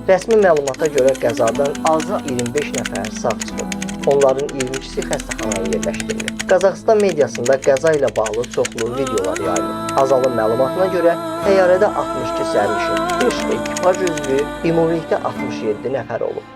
Rəsmi məlumata görə qəzadan azı 25 nəfər sağ çıxıb. Onların 22-si xəstəxanaya yerləşdirilib. Qazaxıstan mediasında qəza ilə bağlı çoxlu videolar yayılıb. Azalın məlumatına görə təyyarədə 62 sərnişin, 5 ekipaj üzvü, ümumilikdə 67 nəfər olub.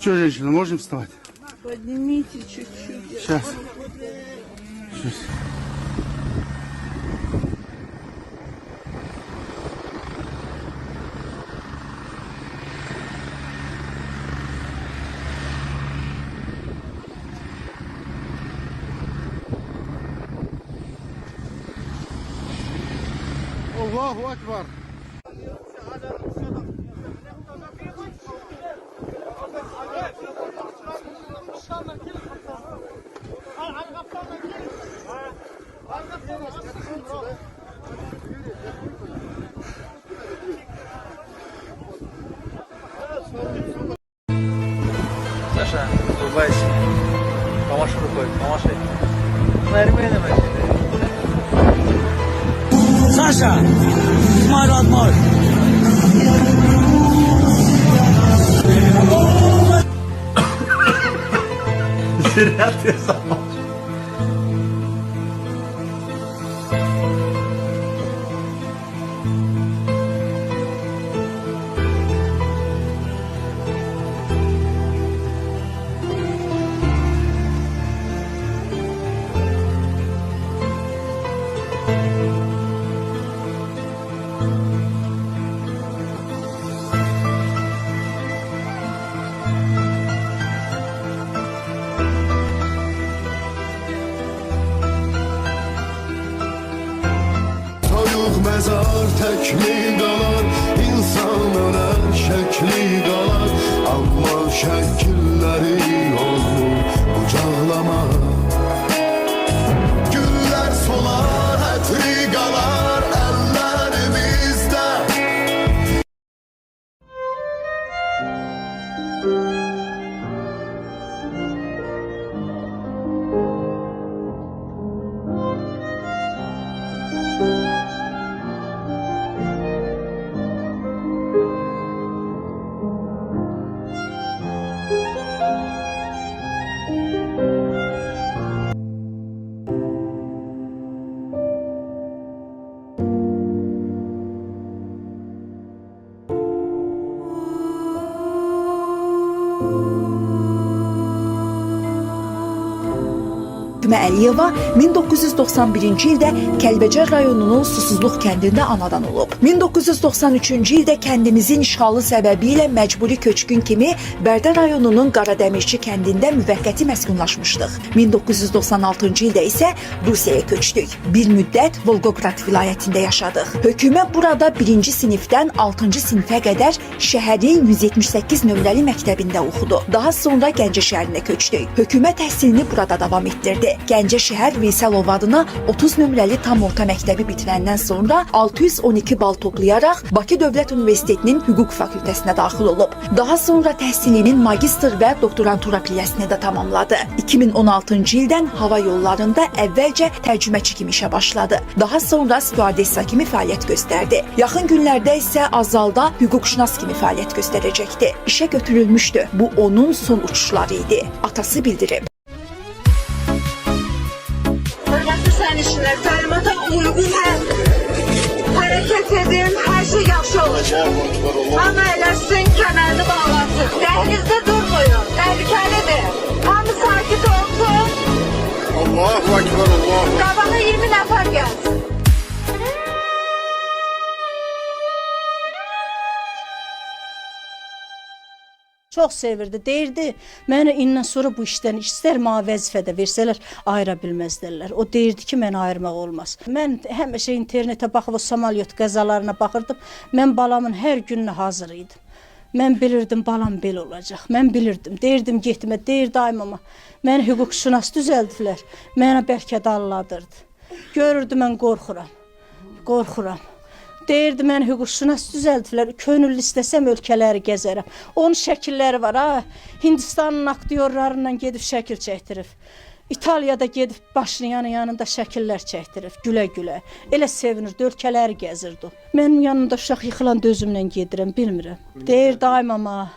Что, женщина, можем вставать? Поднимите чуть-чуть. Сейчас. Сейчас. Аллаху Акбар. Саша, улыбайся. Помашь рукой, помаши. Нормально, Саша, мой родной. Зря ты замолчал. Mezar tekli qalar, insanın hər şəkli qalar, amma şəkilləri olur qucaqlama. Güllər solar, ətri qalar əllərimizdə. Hökümə Əliyeva 1991-ci ildə Kəlbəcər rayonunun Susuzluq kəndində anadan olub. 1993-cü ildə kəndimizin işğalı səbəbilə məcburi köçkün kimi Bərdə rayonunun Qaradəmirçi kəndində müvəqqəti məskunlaşmışdıq. 1996-cı ildə isə Rusiyaya köçdük. Bir müddət Volqograd vilayətində yaşadıq. Hökümə burada 1-ci sinifdən 6-cı sinifə qədər şəhərin 178 nömrəli məktəbində oxudu. Daha sonra Gəncə şəhərinə köçdük. Hökümə təhsilini burada davam etdirdi. Gəncə şəhər Veysəlov adına 30 nömrəli tam orta məktəbi bitirəndən sonra 612 bal toplayaraq Bakı Dövlət Universitetinin Hüquq fakültəsinə daxil olub. Daha sonra təhsilinin magistr və doktorantura pilləsini də tamamladı. 2016-cı ildən hava yollarında əvvəlcə tərcüməçi kimi işə başladı. Daha sonra stüardessa kimi fəaliyyət göstərdi. Yaxın günlərdə isə Azalda hüquqşünas kimi fəaliyyət göstərəcəkdi. İşə götürülmüşdü. Bu onun son uçuşları idi. Atası bildirib. Hörmətli sərnişinlər, təlimata uyğun hərəkət edin, hər şey yaxşı olacaq. Hamı eləsin, kəmərini bağlasın. Dəhlizdə durmayın, təhlükəlidir. Hamı sakit olsun. Allahu Ekber, Allahu Ekber. Qabağa 20 nəfər gəlsin. Çox sevirdi. Deyirdi, mənə indən sonra bu işdən istər mənə vəzifədə versələr, ayıra bilməzdərlər. O deyirdi ki, məni ayırmaq olmaz. Mən həmişə internetə baxıb o samolyot qəzalarına baxırdım. Mən balamın hər gününə hazır idim. Mən bilirdim balam belə olacaq. Mən bilirdim. Deyirdim getmə, deyirdi ay mama. Məni hüquqşünas düzəldilər. Mənə bəlkə də alladırdı. Görürdü mən qorxuram. Qorxuram. Deyirdi, mən hüquqşünas düzəldilər, könüllü istəsəm ölkələri gəzərəm. Onun şəkilləri var, ha. Hindistanın aktyorlarından gedib şəkil çəkdirib. İtaliyada gedib başının yanında şəkillər çəkdirib, gülə-gülə. Elə sevinirdi, ölkələri gəzirdi. Mənim yanımda uşaq yıxılan dözümlə gedirəm, bilmirəm. Deyirdi, ay mama,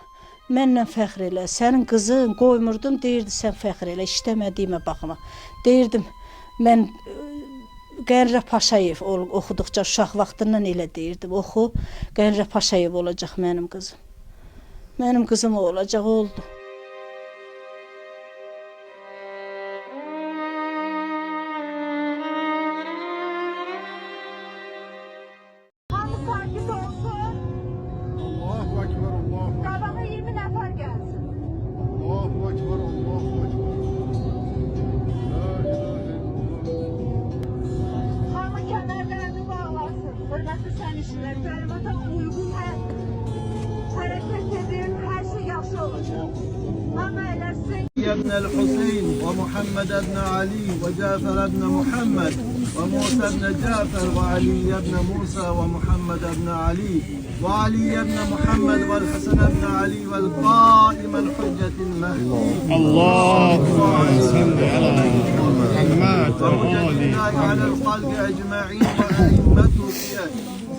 mənlə fəxr elə, sənin qızın qoymurdum, deyirdi, sən fəxr elə, işləmədiyimə baxma. Deyirdim, mən... Qənrə Paşayev oxuduqca uşaq vaxtından elə deyirdim. Oxu, Qənrə Paşayev olacaq mənim qızım. Mənim qızım o olacaq, oldu. Hamı sakit olsun. Allahu Ekber, Allahu Ekber. Qabağa 20 nəfər gəlsin. Allahu Ekber, Allahu Ekber. La ilahe illallah. Hamı kəmərlərini bağlasın. Hörmətli sərnişinlər, təlimata uyğun hərəkət edin, hər şey yaxşı olacaq. Hamı eləsin. ابن الحسين ومحمد بن علي وجعفر بن محمد وموسى بن جعفر وعلي بن موسى ومحمد بن علي وعلي بن محمد والحسن بن علي والقائم الحجة المهدي اللهم صل على محمد وحجة الله على الخلق أجمعين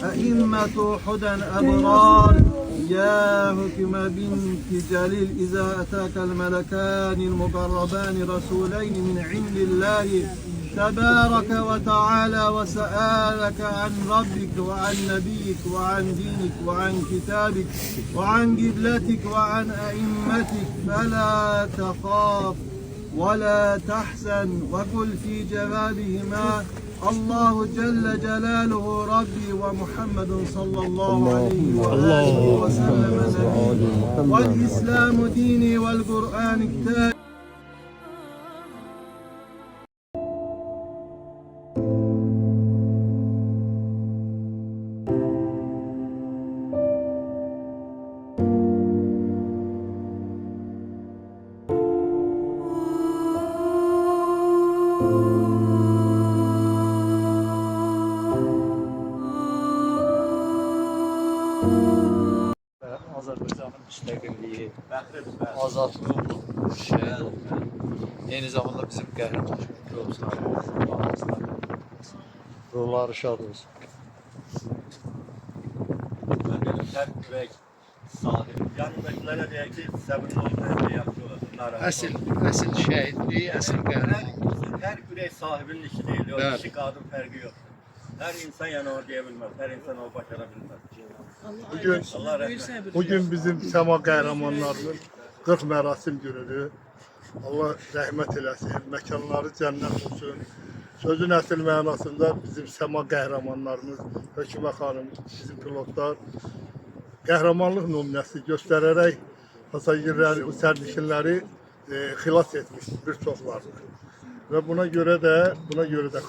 أئمة حدى أبرار يا حكم بنت جليل إذا أتاك الملكان المقربان رسولين من عند الله تبارك وتعالى وسألك عن ربك وعن نبيك وعن دينك وعن كتابك وعن قبلتك وعن أئمتك فلا تخاف ولا تحزن وقل في جوابهما الله جل جلاله ربي ومحمد صلى الله عليه وآله وسلم نبي والإسلام ديني والقرآن كتابي. Azərbaycanın müstəqilliyi, azadlıq, şəhər, eyni zamanda bizim qəhrəman şəhərimiz. Ruhları şad olsun. Mən dedim, hər ürək sahibi. Yanındakilərə deyək ki, səbirli olun, hər şey yaxşı olasın, narahat olun. Əsl şəhidlik, əsl qəhrəman. Hər ürək sahibinin işi deyil, o kişi qadın fərqi yox. Hər insan yana o deyə bilməz, hər insan o başara bilməz. Bugün bizim səma qəhrəmanlarının 40 mərasim günüdür. Allah rəhmət eləsin, məkanları cənnət olsun. Sözün əsl mənasında bizim səma qəhrəmanlarımız, Hökümə xanım, bizim pilotlar qəhrəmanlıq nümunəsi göstərərək pasajirləri, sərnişinləri xilas etmiş bir çoxlarını. Və buna görə də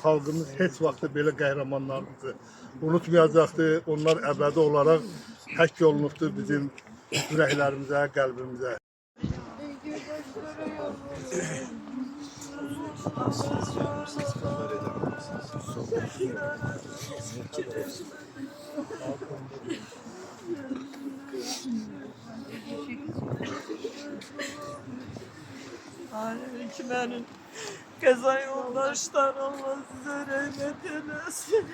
xalqımız heç vaxt belə qəhrəmanlarımızı unutmayacaqdır. Onlar əbədi olaraq həkk olunubdur bizim ürəklərimizə, qəlbimizə. Kimenin kaza yoldaşlar Allah size rahmet eylesin.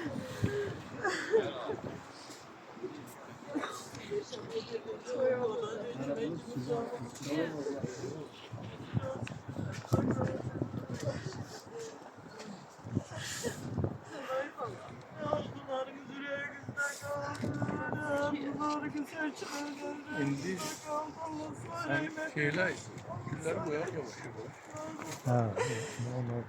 İndi sen şeyler, gülleri boyar yavaş yavaş. Ha, normal.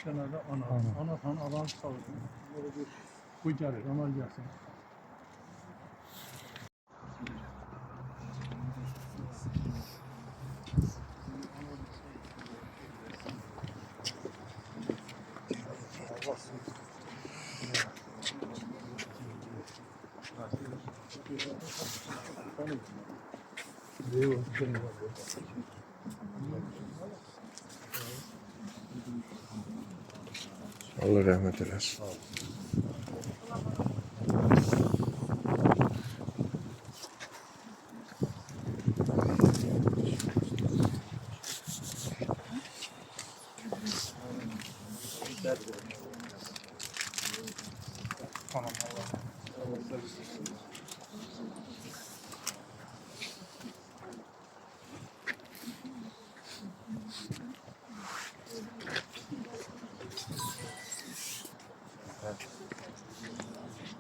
Kenarda ana tan alan saldı. Böyle bir bu gelir, ana gelsin. Allah rəhmət eləsin.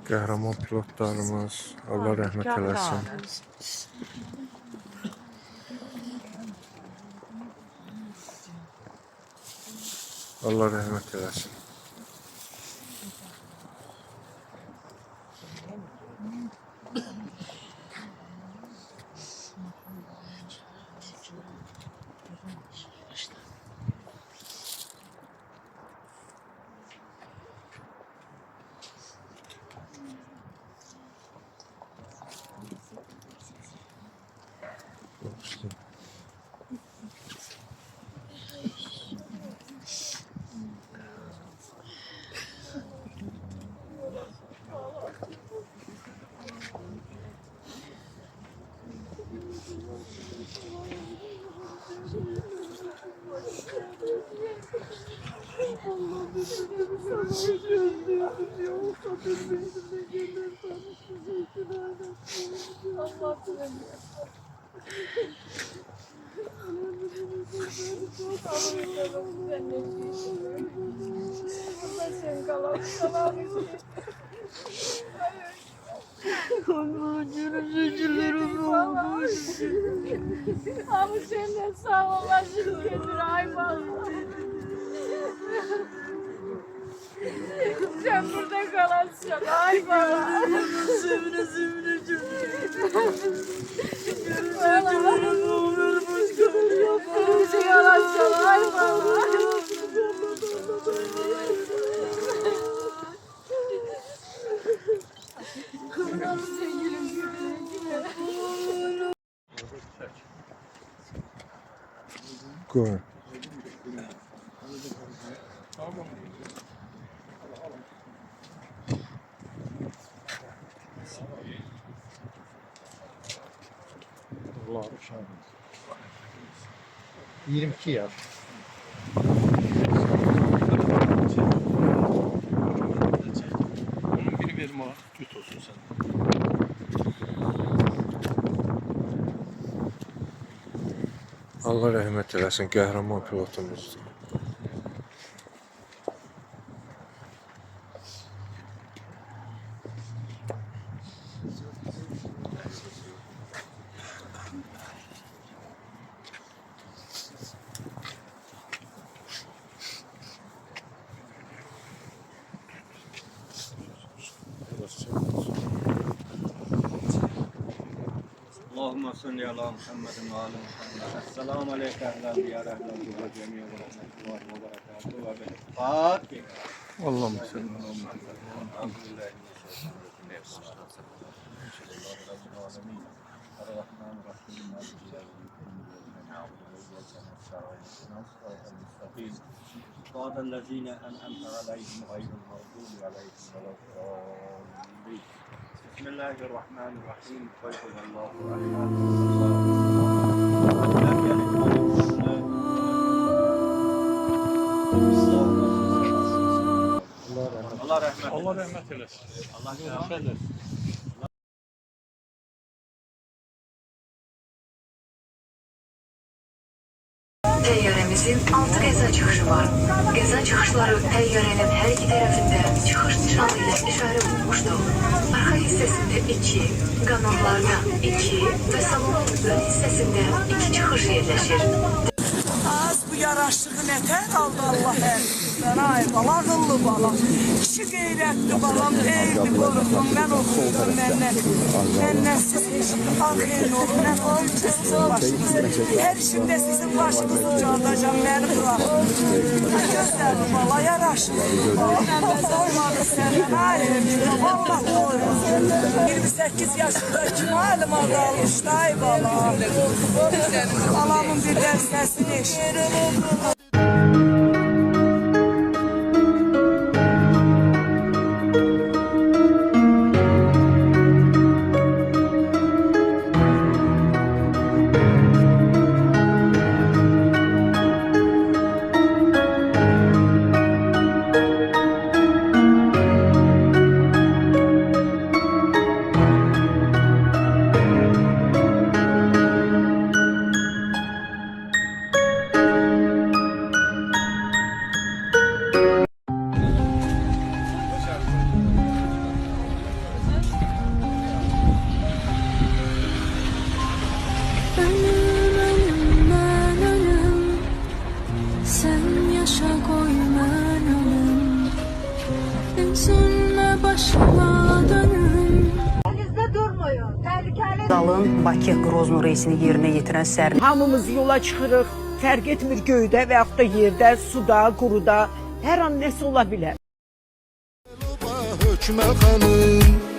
Qəhrəman pilotlarımız, Allah rəhmət eləsin. Allah rəhmət eləsin. Abi senden sağ ol, Allah şirketini hayvan. Sen burada kalasın, hayvan. Sevine sevine Bizi kalasın, hayvan. Qoy. Allah uşaq. 22 yaş. Ama güt olsun sen. Allah rəhmət eləsin, qəhrəman pilotumuzdur. Allahümme salli ala Muhammedin ve ala Muhammed. Esselamu aleyke ehlâ diyâr ehlâ diyâr cemî ve rahmetullahi ve berekâtuhu ve berekâtuhu. Allah'ım sen. صراط الذين أنعمت عليهم غير المغضوب عليهم ولا الضالين. بسم الله الرحمن الرحيم. قل هو الله أحد لم يلد ولم يولد. Allah rahmet eylesin. Allah rahmet eylesin. Allah rahmet eylesin. Təyyarəmizin 6 qəza çıxışı var. Qəza çıxışları təyyarənin hər iki tərəfində çıxış nişanı ilə işarə olunmuşdur. Arxa hissəsində 2, qanonlarda 2 və salonun ön hissəsində 2 çıxış yerləşir. Az bu yaraşığı nətər aldı Allah əlimizdən, ay bala, ağıllı bala. Kişi qeyrətli balam, eyni qorxum, mən oxudum, məndən siz axeyin olun, mən olacaqsın başınız. Hər işimdə sizin başınız ucaldacam, məni bıraxın. Gözlərim bala, yaraşır. Mən də olmadı səndən, ay Allah doyursun. 28 yaşında kim alıma qalmışdı, ay bala. Balamın birdən səsini eşit. Sen yaşa koyman ölüm. Üzülme başıma dönüm. Denizde durmuyor. Tehlikeli. Dalın Bakı-Qrozno reysini yerinə yetirən sərnişin Hamımız yola çıxırıq. Fərq etmir göydə və yaxud da yerdə, suda, quruda. Hər an nəsə ola bilər. Hökmə xanım